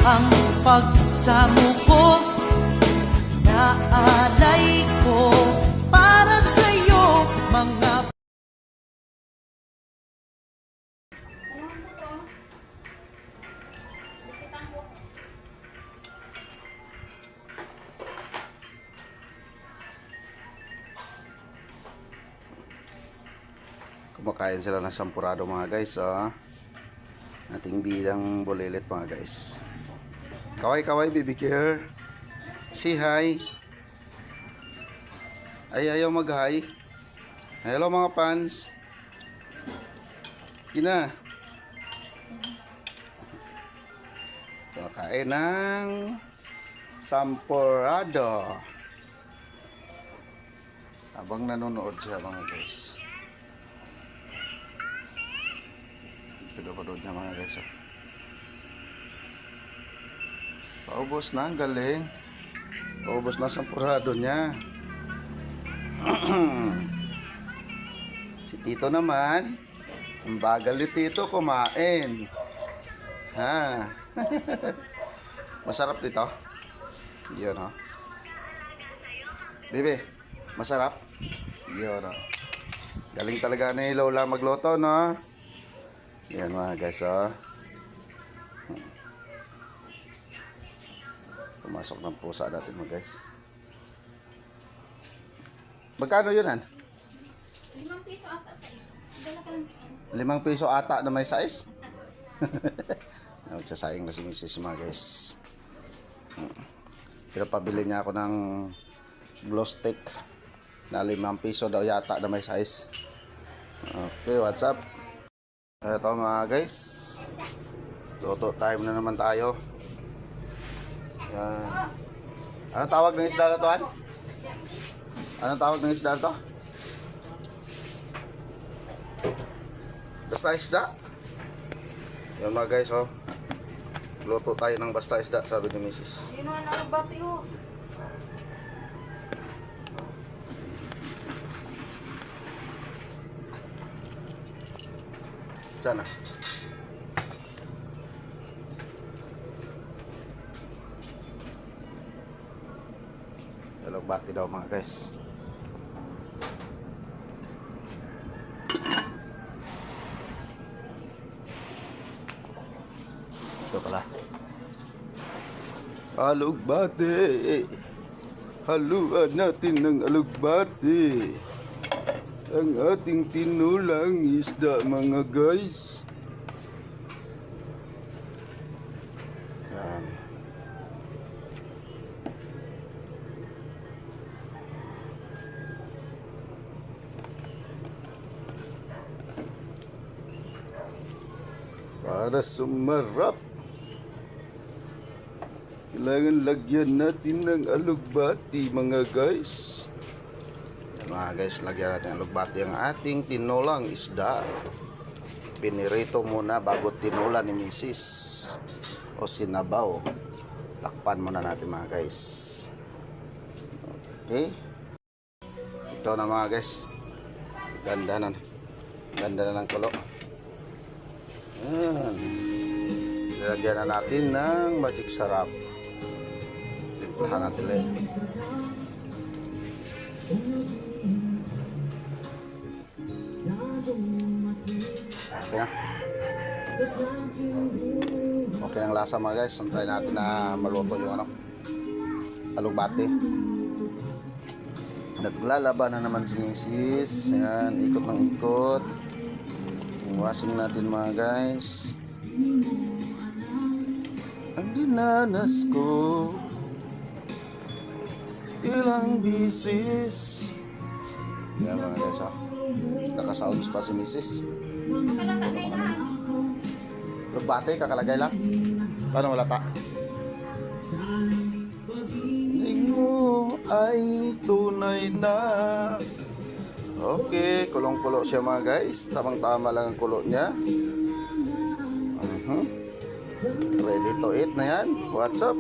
ang pagsamo ko, inaalay ko para sa'yo mga kumakain sila ng sampurado mga guys. Ating bilang bulilit mga guys. Kaway kaway baby care. Say hi. Ay ayaw mag hi. Hello mga fans. Kina. Kumakain ng sampurado habang nanonood siya mga guys. Panood niya mga guys. Paubos na, ang galing. Paubos na sampurado niya. Si Tito naman, ang bagal ni Tito kumain. Ha? Masarap dito. Yun o. Bebe, masarap. Yun o. Galing talaga ni Lola magluto, no? Yan mga guys, pumasok ng pusa natin mga guys. Magkano yun, Han? 5 piso ata sa isa. Dala ka lang sa ano. 5 piso ata na may size. Nagsasayang na si Mrs. mga guys. Pero pabili niya ako ng glow stick na 5 piso daw yata na may size. Okay, what's up? Ito mga guys, luto time na naman tayo. Yan. Anong tawag ng isda na to, Han? Anong tawag ng isda na to? Basta isda. Yan mga guys, oh. Luto tayo ng basta isda, sabi ni Mrs. Yun naman ang bati ho. Sana. Bati daw mga guys. Ito pala. Alugbati. Haluan natin ng alugbati. Ang ating tinulang isda mga guys. Yan. Para sumarap, kailangan lagyan natin ng alugbati mga guys. Mga guys, lagyan natin ang alugbati ang ating tinulang isda. Pinirito muna bago tinula ni Mrs. o sinabaw. Takpan muna natin mga guys. Okay. Ito na mga guys. Ganda na. Ganda na ng kulo. Ayan. Lagyan na natin ng magic sarap. Timplahan natin ulit. Okay na. Okay ang lasa mga guys. Antayin natin na maluto yung alugbati. Naglalaban na naman si Mrs. Ayan, ikot ng ikot. Washing natin mga guys. Ang dinanas ko ilang bisis. Yan mga guys, nakasounds pa si Mrs. Lugbate, kakalagay lang. Paano wala pa? Hindi mo ay tunay na. Okay, kulong-kulo siya mga guys. Tamang-tama lang ang kulo niya. Ready to eat na yan. What's up?